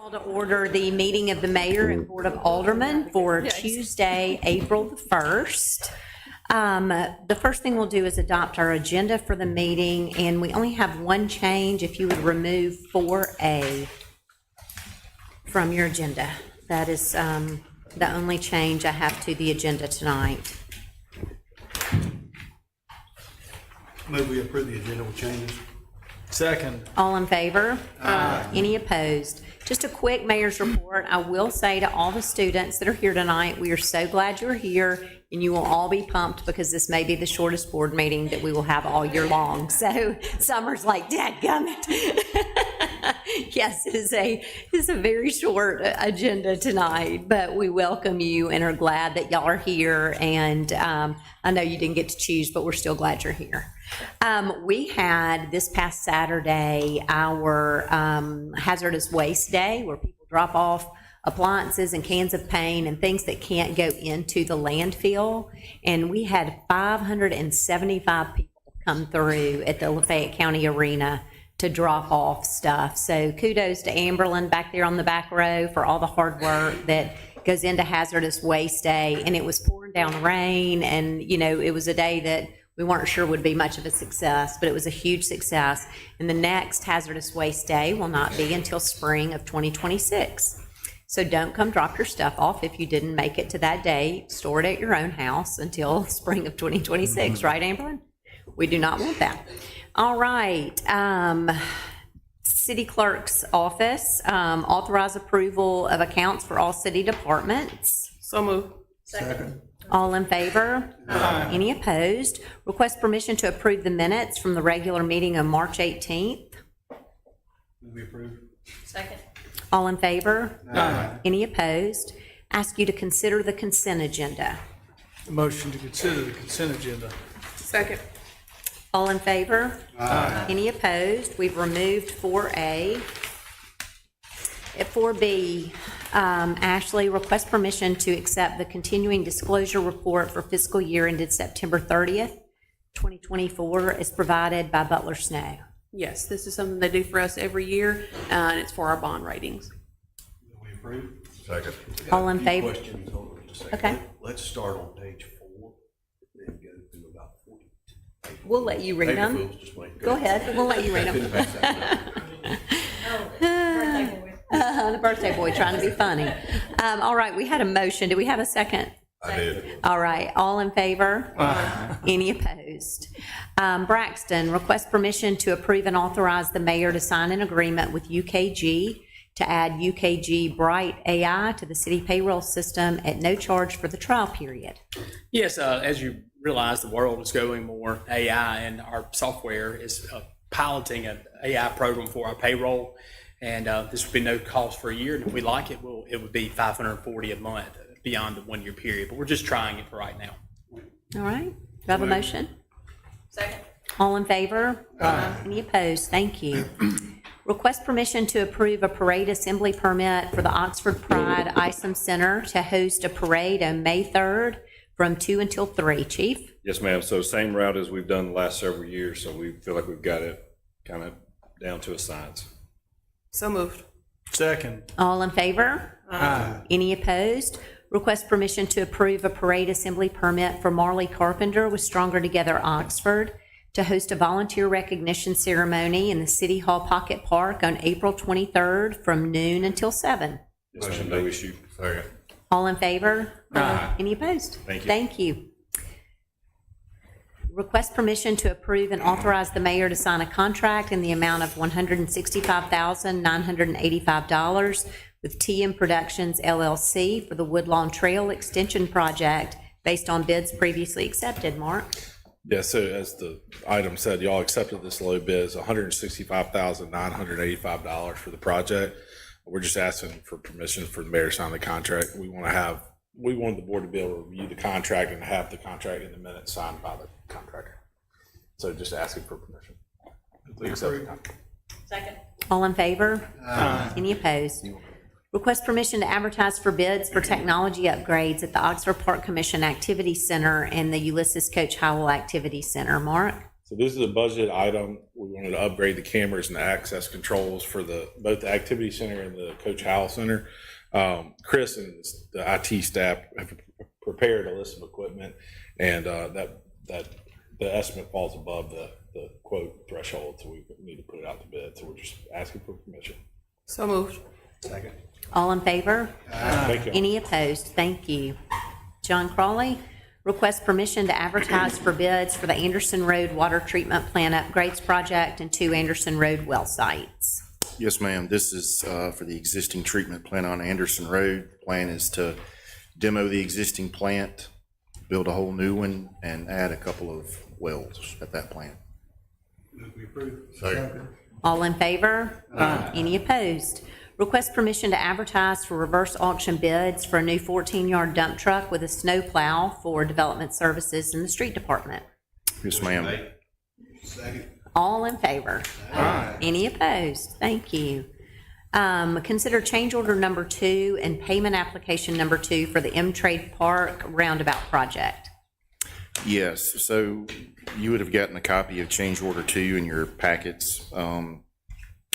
Call to order the meeting of the mayor and board of aldermen for Tuesday, April the 1st. The first thing we'll do is adopt our agenda for the meeting, and we only have one change. If you would remove 4A from your agenda. That is the only change I have to the agenda tonight. Move we approve the agenda with changes. Second. All in favor? Aye. Any opposed? Just a quick mayor's report. I will say to all the students that are here tonight, we are so glad you're here, and you will all be pumped because this may be the shortest board meeting that we will have all year long. So Summer's like, dadgummit. Yes, it is a very short agenda tonight, but we welcome you and are glad that y'all are here. And I know you didn't get to choose, but we're still glad you're here. We had this past Saturday our hazardous waste day, where people drop off appliances and cans of paint and things that can't go into the landfill. And we had 575 people come through at the Lafayette County Arena to drop off stuff. So kudos to Amberlin back there on the back row for all the hard work that goes into hazardous waste day. And it was pouring down rain, and you know, it was a day that we weren't sure would be much of a success, but it was a huge success. And the next hazardous waste day will not be until spring of 2026. So don't come drop your stuff off if you didn't make it to that day. Store it at your own house until spring of 2026, right, Amberlin? We do not want that. All right. City Clerk's office, authorize approval of accounts for all city departments. So moved. Second. All in favor? Aye. Any opposed? Request permission to approve the minutes from the regular meeting of March 18th. Move we approve. Second. All in favor? Aye. Any opposed? Ask you to consider the consent agenda. Motion to consider the consent agenda. Second. All in favor? Aye. Any opposed? We've removed 4A. At 4B, Ashley, request permission to accept the continuing disclosure report for fiscal year ended September 30th, 2024, as provided by Butler Snow. Yes, this is something they do for us every year, and it's for our bond ratings. Move we approve. Second. All in favor? Questions on it, just a second. Okay. Let's start on page 4, then go through about 42. We'll let you read Paper them. fools, just wait. Go ahead, we'll let you read them. The birthday boy trying to be funny. All right, we had a motion. Do we have a second? I did. All right, all in favor? Any opposed? Braxton, request permission to approve and authorize the mayor to sign an agreement with UKG to add UKG Bright AI to the city payroll system at no charge for the trial period. Yes, as you realize, the world is going more AI, and our software is piloting an AI program for our payroll. And this would be no cost for a year. And if we like it, it would be $540 a month beyond the 1 year period. But we're just trying it for right now. All right, do I have a motion? Second. All in favor? Any opposed? Thank you. Request permission to approve a parade assembly permit for the Oxford Pride ISOM Center to host a parade on May 3rd from 2 until 3. Chief? Yes, ma'am. So same route as we've done the last several years. So we feel like we've got it kind of down to a science. So moved. Second. All in favor? Aye. Any opposed? Request permission to approve a parade assembly permit for Marley Carpenter with Stronger Together Oxford to host a volunteer recognition ceremony in the City Hall Pocket Park on April 23rd from noon until 7. Yes, ma'am. No issue. Second. All in favor? Aye. Any opposed? Thank you. Thank you. Request permission to approve and authorize the mayor to sign a contract in the amount of $165,985 with TM Productions LLC for the Woodlawn Trail Extension Project based on bids previously accepted. Mark? Yeah, so as the item said, y'all accepted this low bid, it's $165,985 for the project. We're just asking for permission for the mayor to sign the contract. We wanted the board to be able to review the contract and have the contract in the minutes signed by the contractor. So just asking for permission. to accept the contract. Second. All in favor? Any opposed? Request permission to advertise for bids for technology upgrades at the Oxford Park Commission Activity Center and the Ulysses Coach Howell Activity Center. Mark? So this is a budget item. We wanted to upgrade the cameras and the access controls for both the activity center and the Coach Howell Center. Chris and the IT staff have prepared a list of equipment, and that the estimate falls above the quote threshold, so we need to put it out to bid. So we're just asking for permission. So moved. Second. All in favor? Thank you. Any opposed? Thank you. John Crawley, request permission to advertise for bids for the Anderson Road Water Treatment Plant Upgrades Project and 2 Anderson Road well sites. Yes, ma'am. This is for the existing treatment plant on Anderson Road. The plan is to demo the existing plant, build a whole new one, and add a couple of wells at that plant. Move we approve. Second. All in favor? Any opposed? Request permission to advertise for reverse auction bids for a new 14-yard dump truck with a snow plow for development services in the street department. Yes, ma'am. Second. All in favor? Any opposed? Thank you. Consider change order number 2 and payment application number 2 for the M-Trade Park roundabout project. Yes, so you would have gotten a copy of change order 2 in your packets.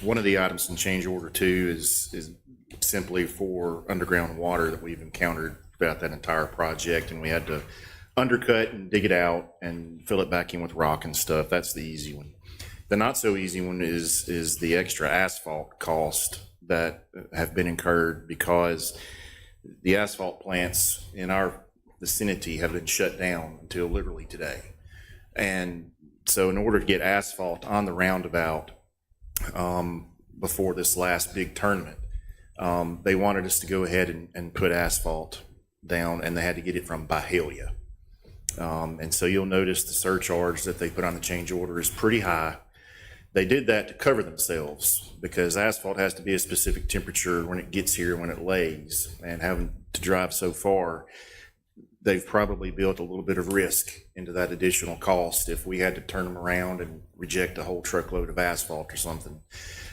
One of the items in change order 2 is simply for underground water that we've encountered throughout that entire project, and we had to undercut and dig it out and fill it back in with rock and stuff. That's the easy one. The not so easy one is the extra asphalt cost that have been incurred because the asphalt plants in our vicinity have been shut down until literally today. And so in order to get asphalt on the roundabout before this last big tournament, they wanted us to go ahead and put asphalt down, and they had to get it from Byhalia. And so you'll notice the surcharge that they put on the change order is pretty high. They did that to cover themselves because asphalt has to be a specific temperature when it gets here, when it lays, and having to drive so far, they've probably built a little bit of risk into that additional cost if we had to turn them around and reject a whole truckload of asphalt or something.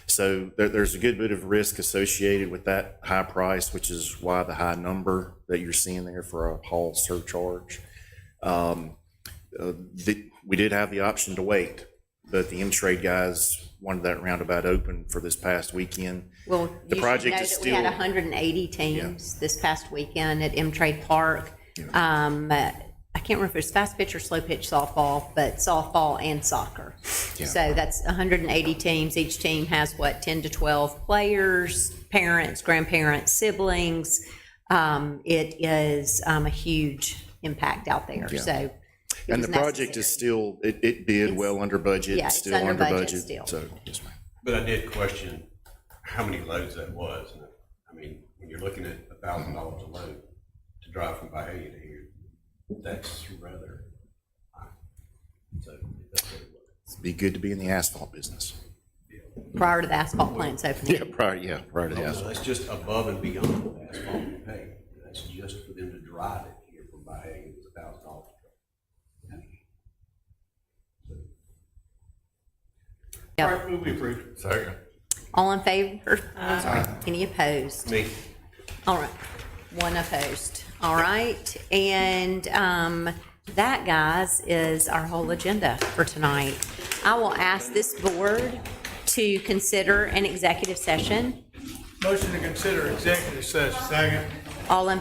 So there's a good bit of risk associated with that high price, which is why the high number that you're seeing there for a haul surcharge. We did have the option to wait, but the M-Trade guys wanted that roundabout open for this past weekend. Well, The you project should know is that we had still- 180 teams this past weekend at M-Trade Park. I can't remember if it was fast pitch or slow pitch softball, but softball and soccer. Yeah. So that's 180 teams. Each team has 10 to 12 players, parents, grandparents, siblings. It is a huge impact out there. Yeah. So it And was the project necessary. is still, it bid well under budget. Yeah, It's it's still under under budget budget. still. So, yes, ma'am. But I did question how many loads that was. And I mean, when you're looking at $1,000 a load to drive from Byhalia to here, that's rather high. So that's what it was. It'd be good to be in the asphalt business. Prior to the asphalt plants opening. Yeah, prior to the No, asphalt. that's just above and beyond the asphalt we pay. That's just for them to drive it here from Byhalia. It was $1,000. Yep. All right, move we approve. Second. All in favor? Any opposed? Me. All right, one opposed. All right, and that, guys, is our whole agenda for tonight. I will ask this board to consider an executive session. Motion to consider executive session. Second. All in